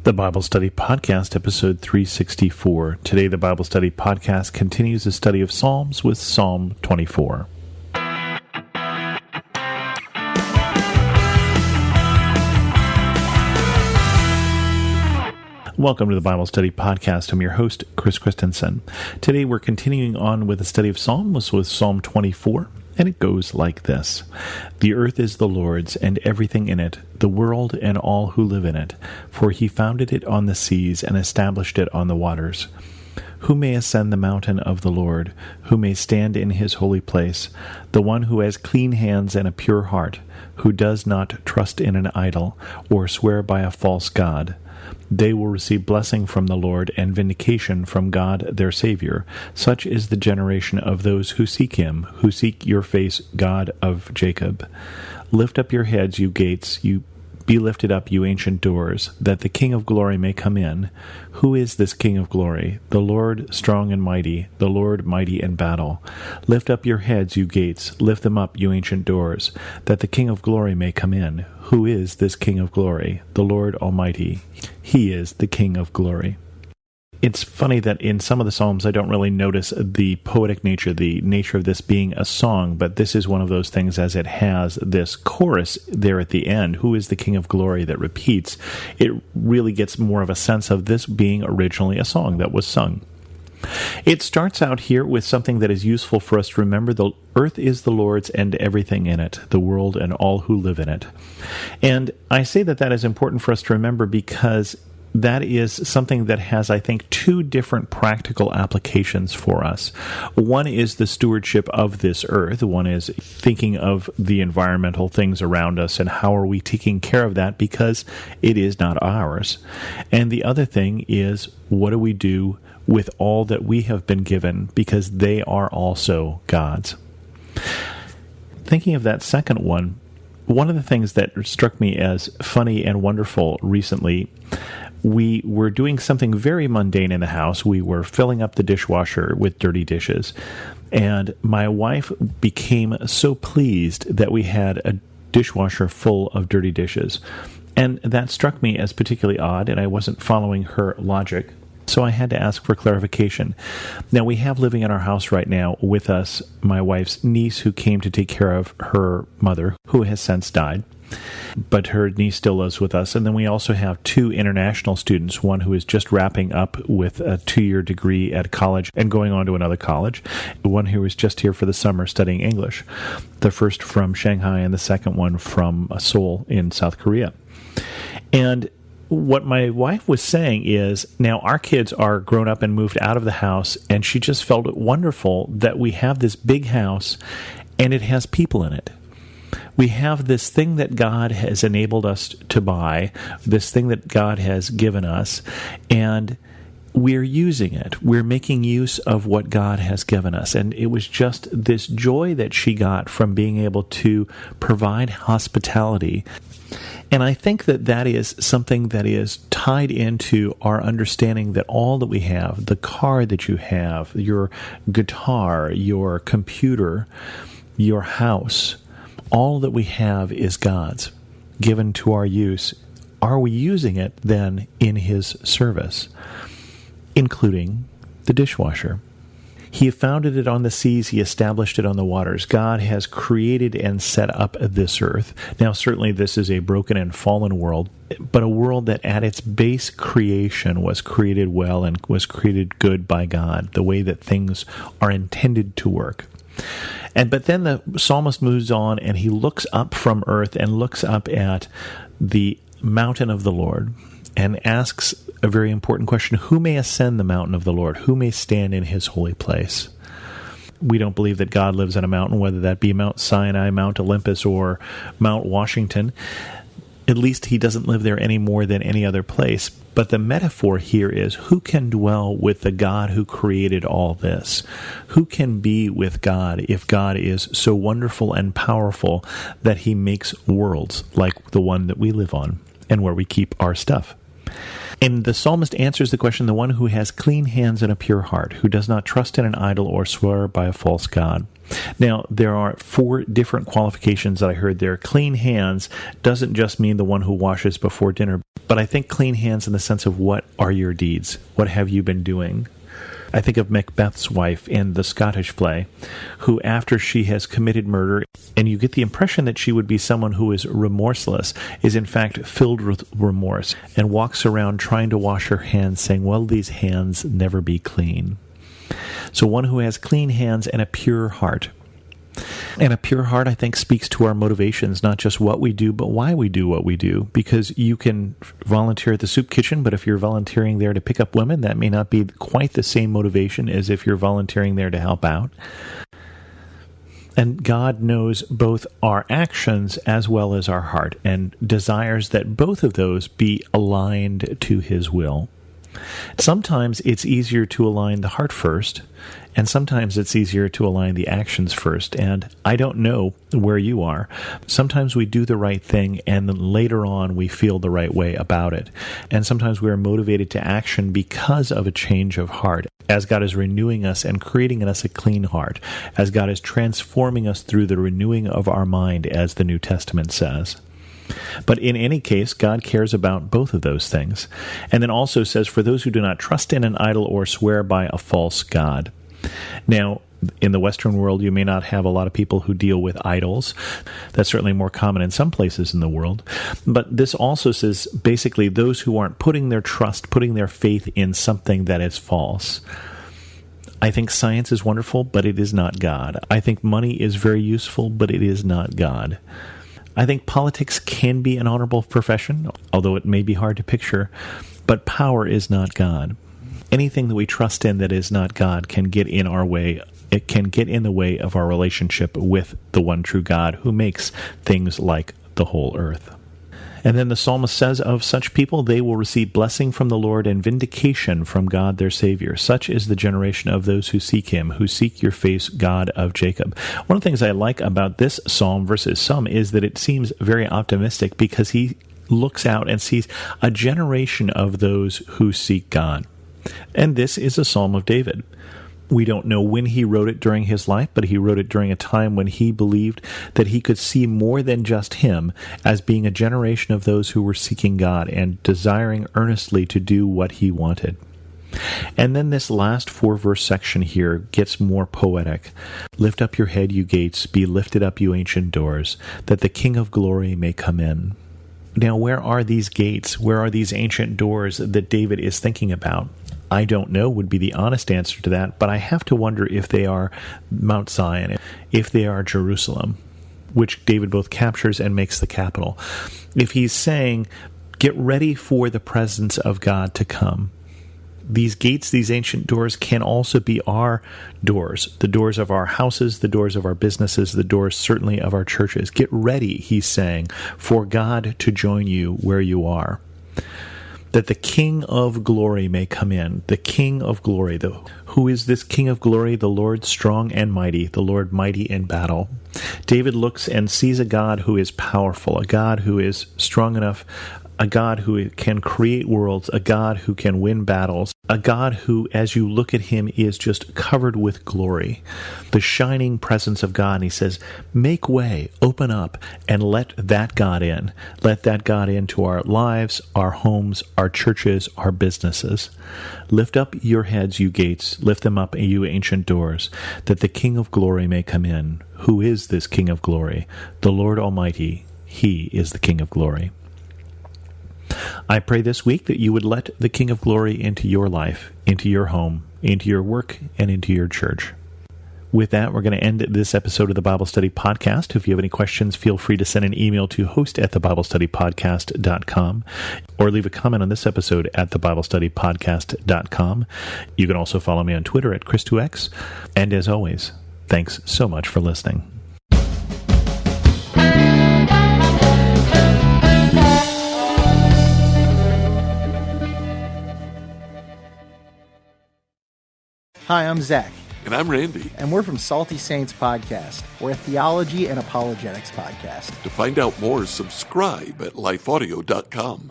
The Bible Study Podcast, episode 364. Today, the Bible Study Podcast continues the study of Psalms with Psalm 24. Welcome to the Bible Study Podcast. I'm your host, Chris Christensen. Today, we're continuing on with the study of Psalms with Psalm 24. And it goes like this. The earth is the Lord's, and everything in it, the world and all who live in it. For he founded it on the seas and established it on the waters. Who may ascend the mountain of the Lord? Who may stand in his holy place? The one who has clean hands and a pure heart, who does not trust in an idol or swear by a false god. They will receive blessing from the Lord and vindication from God their Savior. Such is the generation of those who seek him, who seek your face, God of Jacob. Lift up your heads, you gates, be lifted up, you ancient doors, that the King of glory may come in. Who is this King of glory? The Lord strong and mighty, the Lord mighty in battle. Lift up your heads, you gates, lift them up, you ancient doors, that the King of glory may come in. Who is this King of glory? The Lord Almighty. He is the King of glory. It's funny that in some of the Psalms I don't really notice the poetic nature, the nature of this being a song, but this is one of those things as it has this chorus there at the end, who is the King of glory, that repeats. It really gets more of a sense of this being originally a song that was sung. It starts out here with something that is useful for us to remember. The earth is the Lord's and everything in it, the world and all who live in it. And I say that is important for us to remember because that is something that has, I think, two different practical applications for us. One is the stewardship of this earth. One is thinking of the environmental things around us and how are we taking care of that because it is not ours. And the other thing is, what do we do with all that we have been given because they are also God's? Thinking of that second one of the things that struck me as funny and wonderful recently, we were doing something very mundane in the house. We were filling up the dishwasher with dirty dishes, and my wife became so pleased that we had a dishwasher full of dirty dishes. And that struck me as particularly odd, and I wasn't following her logic. So I had to ask for clarification. Now, we have living in our house right now with us my wife's niece who came to take care of her mother, who has since died. But her niece still lives with us. And then we also have two international students, one who is just wrapping up with a 2-year degree at college and going on to another college, one who is just here for the summer studying English, the first from Shanghai and the second one from Seoul in South Korea. And what my wife was saying is, now our kids are grown up and moved out of the house, and she just felt it wonderful that we have this big house and it has people in it. We have this thing that God has enabled us to buy, this thing that God has given us, and we're using it. We're making use of what God has given us. And it was just this joy that she got from being able to provide hospitality. And I think that is something that is tied into our understanding that all that we have, the car that you have, your guitar, your computer, your house, all that we have is God's, given to our use. Are we using it then in his service, including the dishwasher? He founded it on the seas, he established it on the waters. God has created and set up this earth. Now, certainly this is a broken and fallen world, but a world that at its base creation was created well and was created good by God, the way that things are intended to work. But then the psalmist moves on and he looks up from earth and looks up at the mountain of the Lord and asks a very important question. Who may ascend the mountain of the Lord? Who may stand in his holy place? We don't believe that God lives on a mountain, whether that be Mount Sinai, Mount Olympus, or Mount Washington. At least he doesn't live there any more than any other place. But the metaphor here is, who can dwell with the God who created all this? Who can be with God if God is so wonderful and powerful that he makes worlds like the one that we live on and where we keep our stuff? And the psalmist answers the question, the one who has clean hands and a pure heart, who does not trust in an idol or swear by a false god. Now, there are 4 different qualifications that I heard there. Clean hands doesn't just mean the one who washes before dinner, but But I think clean hands in the sense of what are your deeds? What have you been doing? I think of Macbeth's wife in the Scottish play, who after she has committed murder, and you get the impression that she would be someone who is remorseless, is in fact filled with remorse, and walks around trying to wash her hands, saying, "Will these hands never be clean?" So one who has clean hands and a pure heart. And a pure heart, I think, speaks to our motivations, not just what we do, but why we do what we do. Because you can volunteer at the soup kitchen, but if you're volunteering there to pick up women, that may not be quite the same motivation as if you're volunteering there to help out. And God knows both our actions as well as our heart, and desires that both of those be aligned to His will. Sometimes it's easier to align the heart first, and sometimes it's easier to align the actions first. And I don't know where you are. Sometimes we do the right thing, and then later on we feel the right way about it. And sometimes we are motivated to action because of a change of heart, as God is renewing us and creating in us a clean heart, as God is transforming us through the renewing of our mind, as the New Testament says. But in any case, God cares about both of those things. And then also says, for those who do not trust in an idol or swear by a false god. Now, in the Western world, you may not have a lot of people who deal with idols. That's certainly more common in some places in the world. But this also says, basically, those who aren't putting their trust, putting their faith in something that is false. I think science is wonderful, but it is not God. I think money is very useful, but it is not God. I think politics can be an honorable profession, although it may be hard to picture, but power is not God. Anything that we trust in that is not God can get in our way. It can get in the way of our relationship with the one true God who makes things like the whole earth. And then the psalmist says of such people, they will receive blessing from the Lord and vindication from God their Savior. Such is the generation of those who seek Him, who seek your face, God of Jacob. One of the things I like about this psalm versus some is that it seems very optimistic, because he looks out and sees a generation of those who seek God. And this is a psalm of David. We don't know when he wrote it during his life, but he wrote it during a time when he believed that he could see more than just him as being a generation of those who were seeking God and desiring earnestly to do what he wanted. And then this last 4-verse section here gets more poetic. Lift up your head, you gates, be lifted up, you ancient doors, that the King of glory may come in. Now, where are these gates? Where are these ancient doors that David is thinking about? I don't know would be the honest answer to that, but I have to wonder if they are Mount Zion, if they are Jerusalem, which David both captures and makes the capital. If he's saying, get ready for the presence of God to come. These gates, these ancient doors, can also be our doors, the doors of our houses, the doors of our businesses, the doors certainly of our churches. Get ready, he's saying, for God to join you where you are. That the King of glory may come in. The King of glory. Who is this King of glory? The Lord strong and mighty, the Lord mighty in battle. David looks and sees a God who is powerful, a God who is strong enough, a God who can create worlds, a God who can win battles, a God who, as you look at him, is just covered with glory. The shining presence of God. And he says, make way, open up, and let that God in. Let that God into our lives, our homes, our churches, our businesses. Lift up your heads, you gates. Lift them up, you ancient doors, that the King of glory may come in. Who is this King of glory? The Lord Almighty. He is the King of glory. I pray this week that you would let the King of Glory into your life, into your home, into your work, and into your church. With that, we're going to end this episode of the Bible Study Podcast. If you have any questions, feel free to send an email to host@thebiblestudypodcast.com or leave a comment on this episode at thebiblestudypodcast.com. You can also follow me on Twitter at Chris2X. And as always, thanks so much for listening. Hi, I'm Zach. And I'm Randy. And we're from Salty Saints Podcast. We're a theology and apologetics podcast. To find out more, subscribe at lifeaudio.com.